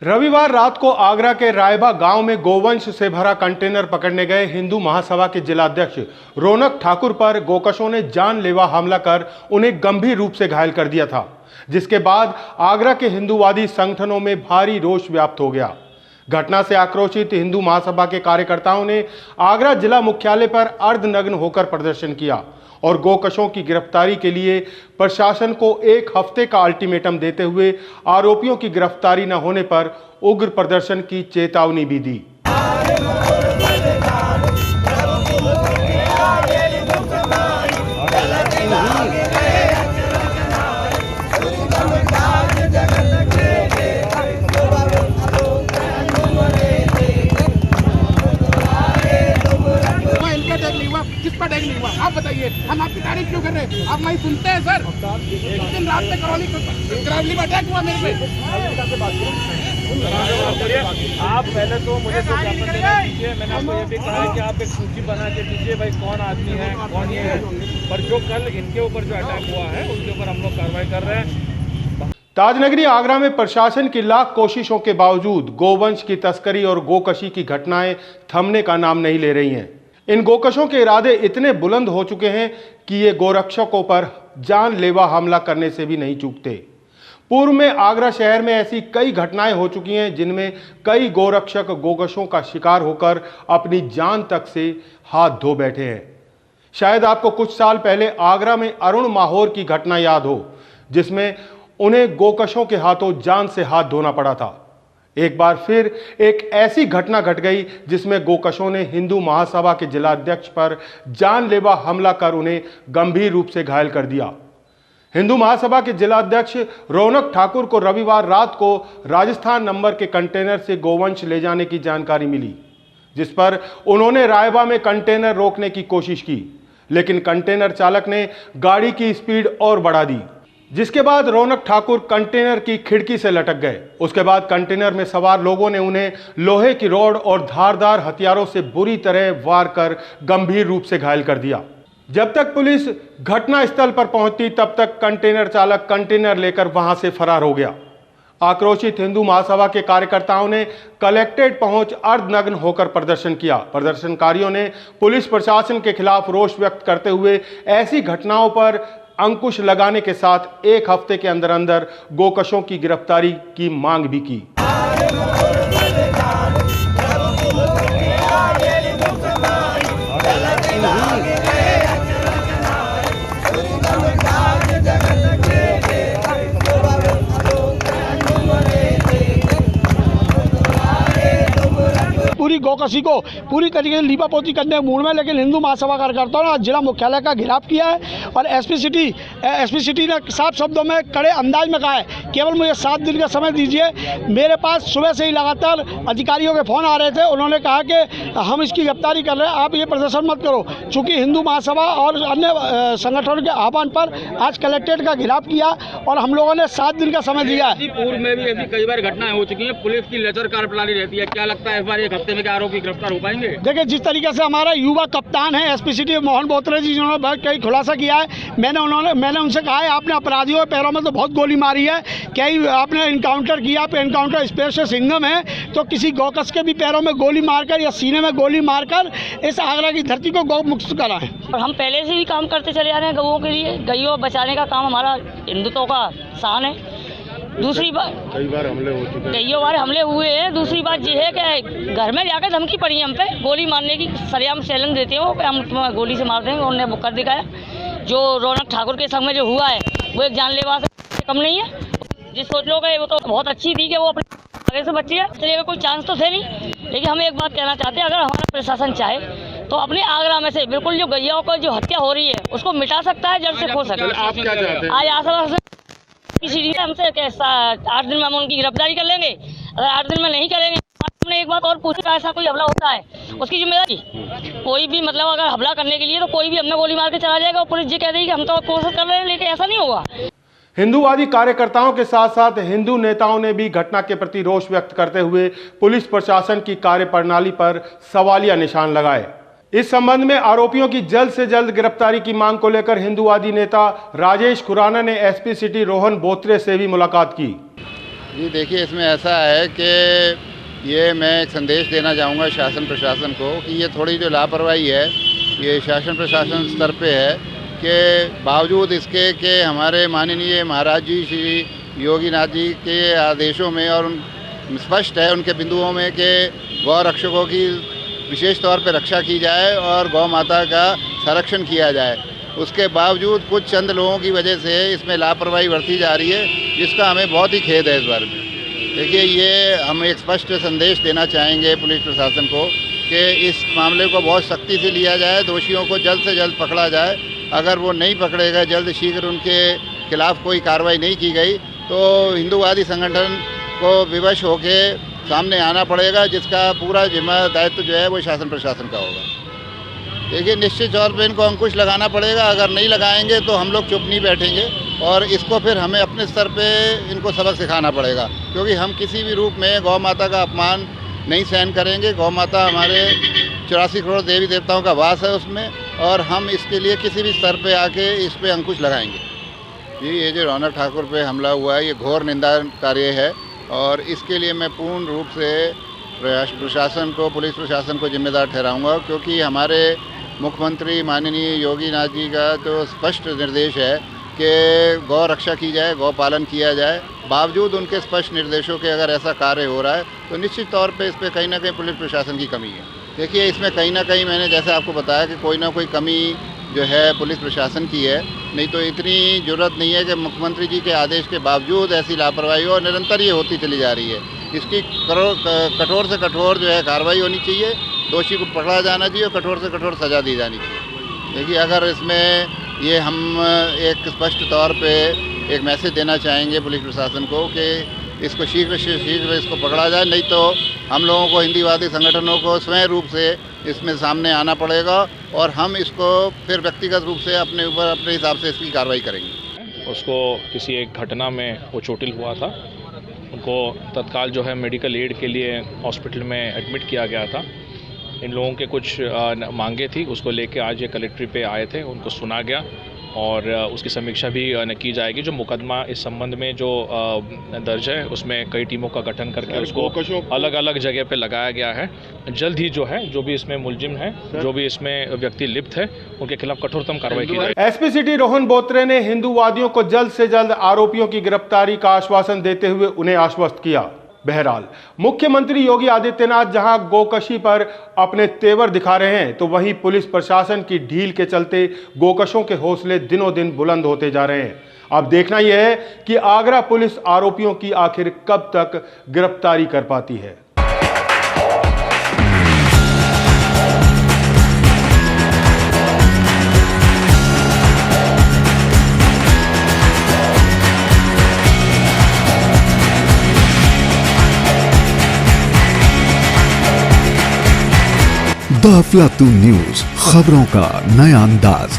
रविवार रात को आगरा के रायबा गांव में गोवंश से भरा कंटेनर पकड़ने गए हिंदू महासभा के जिलाध्यक्ष रौनक ठाकुर पर गोकशों ने जानलेवा हमला कर उन्हें गंभीर रूप से घायल कर दिया था, जिसके बाद आगरा के हिंदूवादी संगठनों में भारी रोष व्याप्त हो गया। घटना से आक्रोशित हिंदू महासभा के कार्यकर्ताओं ने आगरा जिला मुख्यालय पर अर्धनग्न होकर प्रदर्शन किया और गोकशों की गिरफ्तारी के लिए प्रशासन को 1 हफ्ते का अल्टीमेटम देते हुए आरोपियों की गिरफ्तारी न होने पर उग्र प्रदर्शन की चेतावनी भी दी। किस पर अटैक नहीं हुआ आप बताइए, हम आपकी तारीफ क्यों कर रहे हैं? आप नहीं सुनते हैं सर। एक दिन रात में करौली में अटैक हुआ मेरे पे। आप पहले तो मुझे दीजिए, मैंने आपको ये भी कहा है कि आप एक सूची बना के दीजिए भाई कौन आदमी है कौन ये है, पर जो कल इनके ऊपर जो अटैक हुआ है उसके ऊपर हम लोग कार्रवाई कर रहे हैं। ताजनगरी आगरा में प्रशासन की लाख कोशिशों के बावजूद गोवंश की तस्करी और गोकशी की घटनाएं थमने का नाम नहीं ले रही हैं। इन गोकशों के इरादे इतने बुलंद हो चुके हैं कि ये गोरक्षकों पर जानलेवा हमला करने से भी नहीं चूकते। पूर्व में आगरा शहर में ऐसी कई घटनाएं हो चुकी हैं जिनमें कई गोरक्षक गोकशों का शिकार होकर अपनी जान तक से हाथ धो बैठे हैं। शायद आपको कुछ साल पहले आगरा में अरुण माहौर की घटना याद हो, जिसमें उन्हें गोकशों के हाथों जान से हाथ धोना पड़ा था। एक बार फिर एक ऐसी घटना घट गई जिसमें गोकशों ने हिंदू महासभा के जिलाध्यक्ष पर जानलेवा हमला कर उन्हें गंभीर रूप से घायल कर दिया। हिंदू महासभा के जिलाध्यक्ष रौनक ठाकुर को रविवार रात को राजस्थान नंबर के कंटेनर से गोवंश ले जाने की जानकारी मिली, जिस पर उन्होंने रायबा में कंटेनर रोकने की कोशिश की, लेकिन कंटेनर चालक ने गाड़ी की स्पीड और बढ़ा दी, जिसके बाद रौनक ठाकुर कंटेनर की खिड़की से लटक गए। उसके बाद कंटेनर में सवार लोगों ने उन्हें लोहे की रॉड और धारदार हथियारों से बुरी तरह वार कर गंभीर रूप से घायल कर दिया। जब तक पुलिस घटनास्थल पर पहुंचती तब तक कंटेनर चालक कंटेनर लेकर वहां से फरार हो गया। आक्रोशित हिंदू महासभा के कार्यकर्ताओं ने कलेक्ट्रेट पहुंच अर्धनग्न होकर प्रदर्शन किया। प्रदर्शनकारियों ने पुलिस प्रशासन के खिलाफ रोष व्यक्त करते हुए ऐसी घटनाओं पर अंकुश लगाने के साथ 1 हफ्ते के अंदर अंदर गोकशों की गिरफ्तारी की मांग भी की। पूरी गोकशी को पूरी तरीके से लीपापोती करने के मूड में, लेकिन हिंदू महासभा कार्यकर्ताओं ने जिला मुख्यालय का घेराव किया है और एसपी सिटी ने साफ शब्दों में कड़े अंदाज में कहा है केवल मुझे 7 दिन का समय दीजिए। मेरे पास सुबह से ही लगातार अधिकारियों के फ़ोन आ रहे थे, उन्होंने कहा कि हम इसकी गिरफ्तारी कर रहे हैं, आप ये प्रदर्शन मत करो। चूँकि हिंदू महासभा और अन्य संगठनों के आह्वान पर आज कलेक्ट्रेट का घेराव किया और हम लोगों ने 7 दिन का समय दिया है। पूर्व में भी ऐसी कई बार घटनाएं हो चुकी हैं, पुलिस की लेजर कार्यप्रणाली रहती है, क्या लगता है इस बार 1 हफ्ते में क्या आरोपी गिरफ्तार हो पाएंगे? देखिए, जिस तरीके से हमारा युवा कप्तान है एसपी सिटी मोहन बोत्रे जी, जिन्होंने बहुत कई खुलासा किया है, मैंने उनसे कहा है आपने अपराधियों के पैरों में तो बहुत गोली मारी है, कई आपने इनकाउंटर किया, एनकाउंटर स्पेशल सिंघम है, तो किसी गौकश के भी पैरों में गोली मारकर या सीने में गोली मारकर इस आगरा की धरती को गौ मुक्त कराएं। और हम पहले से भी काम करते चले आ रहे हैं गौओं के लिए, गैयों बचाने का काम हमारा हिंदुत्व का शान है। दूसरी बात, कई बार हमले हो चुके हैं, कईयों बार हमले हुए हैं। दूसरी बात ये है कि घर में जाकर धमकी पड़ी है हम पे, गोली मारने की सरेआम चैलेंज देते हो कि हम तुम्हें गोली से मार देंगे। उन्होंने वो कर दिखाया। जो रौनक ठाकुर के संग में जो हुआ है वो एक जानलेवा से कम नहीं है। जिस सोच लो गए वो तो बहुत अच्छी थी कि वो अपने आगे से बची है, इसलिए कोई चांस तो थे नहीं। लेकिन हम एक बात कहना चाहते हैं, अगर हमारा प्रशासन चाहे तो अपने आगरा में से बिल्कुल जो गैयाओं को जो हत्या हो रही है उसको मिटा सकता है, जड़ से खो सकता है। आप क्या चाहते हैं? आज आसपास किसी हमसे 8 दिन में हम उनकी गिरफ्तारी कर लेंगे। अगर 8 दिन में नहीं करेंगे, हमने एक बात और पूछा, ऐसा कोई हमला होता है उसकी जिम्मेदारी कोई भी, मतलब अगर हमला करने के लिए तो कोई भी हमें गोली मार के चला जाएगा और पुलिस ये कह देगी कि हम तो कोशिश कर रहे हैं, लेकिन ऐसा नहीं होगा। हिंदूवादी कार्यकर्ताओं के साथ साथ हिंदू नेताओं ने भी घटना के प्रति रोष व्यक्त करते हुए पुलिस प्रशासन की कार्यप्रणाली पर सवालिया निशान लगाए। इस संबंध में आरोपियों की जल्द से जल्द गिरफ्तारी की मांग को लेकर हिंदूवादी नेता राजेश खुराना ने एसपी सिटी रोहन बोत्रे से भी मुलाकात की। जी देखिए, इसमें ऐसा है कि ये मैं एक संदेश देना चाहूँगा शासन प्रशासन को कि ये थोड़ी जो लापरवाही है ये शासन प्रशासन स्तर पे है कि बावजूद इसके कि हमारे माननीय महाराज जी श्री योगी नाथ जी के आदेशों में और स्पष्ट है उनके बिंदुओं में कि गौ रक्षकों की विशेष तौर पे रक्षा की जाए और गौ माता का संरक्षण किया जाए, उसके बावजूद कुछ चंद लोगों की वजह से इसमें लापरवाही बरती जा रही है, जिसका हमें बहुत ही खेद है इस बारे में। देखिए, ये हम एक स्पष्ट संदेश देना चाहेंगे पुलिस प्रशासन को कि इस मामले को बहुत सख्ती से लिया जाए, दोषियों को जल्द से जल्द पकड़ा जाए। अगर वो नहीं पकड़े गए, जल्द शीघ्र उनके खिलाफ़ कोई कार्रवाई नहीं की गई तो हिंदूवादी संगठन को विवश होके सामने आना पड़ेगा, जिसका पूरा जिम्मा दायित्व जो है वो शासन प्रशासन का होगा। देखिए, निश्चित तौर पे इनको अंकुश लगाना पड़ेगा, अगर नहीं लगाएंगे तो हम लोग चुप नहीं बैठेंगे और इसको फिर हमें अपने स्तर पे इनको सबक सिखाना पड़ेगा, क्योंकि हम किसी भी रूप में गौ माता का अपमान नहीं सहन करेंगे। गौ माता हमारे 84 करोड़ देवी देवताओं का वास है उसमें, और हम इसके लिए किसी भी स्तर पे आके इस पे अंकुश लगाएंगे। जी, ये जो रौनक ठाकुर पे हमला हुआ है ये घोर निंदा कार्य है और इसके लिए मैं पूर्ण रूप से प्रशासन को, पुलिस प्रशासन को जिम्मेदार ठहराऊंगा, क्योंकि हमारे मुख्यमंत्री माननीय योगी नाथ जी का तो स्पष्ट निर्देश है कि गौ रक्षा की जाए, गौ पालन किया जाए। बावजूद उनके स्पष्ट निर्देशों के अगर ऐसा कार्य हो रहा है तो निश्चित तौर पे इस पर कहीं ना कहीं पुलिस प्रशासन की कमी है। देखिए, इसमें कहीं ना कहीं मैंने जैसे आपको बताया कि कोई ना कोई कमी जो है पुलिस प्रशासन की है, नहीं तो इतनी ज़रूरत नहीं है कि मुख्यमंत्री जी के आदेश के बावजूद ऐसी लापरवाही हो, निरंतर ये होती चली जा रही है। इसकी कठोर से कठोर जो है कार्रवाई होनी चाहिए, दोषी को पकड़ा जाना चाहिए और कठोर से कठोर सज़ा दी जानी चाहिए। देखिए, अगर इसमें ये हम एक स्पष्ट तौर पे एक मैसेज देना चाहेंगे पुलिस प्रशासन को कि इसको शीघ्र से शीघ्र इसको पकड़ा जाए, नहीं तो हम लोगों को हिंदूवादी संगठनों को स्वयं रूप से इसमें सामने आना पड़ेगा और हम इसको फिर व्यक्तिगत रूप से अपने ऊपर अपने हिसाब से इसकी कार्रवाई करेंगे। उसको किसी एक घटना में वो चोटिल हुआ था, उनको तत्काल जो है मेडिकल एड के लिए हॉस्पिटल में एडमिट किया गया था। इन लोगों के कुछ मांगे थी, उसको लेके आज ये कलेक्ट्री पे आए थे, उनको सुना गया और उसकी समीक्षा भी की जाएगी। जो मुकदमा इस संबंध में जो दर्ज है उसमें कई टीमों का गठन करके उसको अलग अलग जगह पे लगाया गया है। जल्द ही जो है जो भी इसमें मुलजिम है, जो भी इसमें व्यक्ति लिप्त है, उनके खिलाफ कठोरतम कार्रवाई की जाएगी। एसपी सिटी रोहन बोत्रे ने हिंदूवादियों को जल्द से जल्द आरोपियों की गिरफ्तारी का आश्वासन देते हुए उन्हें आश्वस्त किया। बहरहाल, मुख्यमंत्री योगी आदित्यनाथ जहां गोकशी पर अपने तेवर दिखा रहे हैं, तो वहीं पुलिस प्रशासन की ढील के चलते गोकशों के हौसले दिनों दिन बुलंद होते जा रहे हैं। अब देखना यह है कि आगरा पुलिस आरोपियों की आखिर कब तक गिरफ्तारी कर पाती है। द अफलातून न्यूज़, खबरों का नया अंदाज।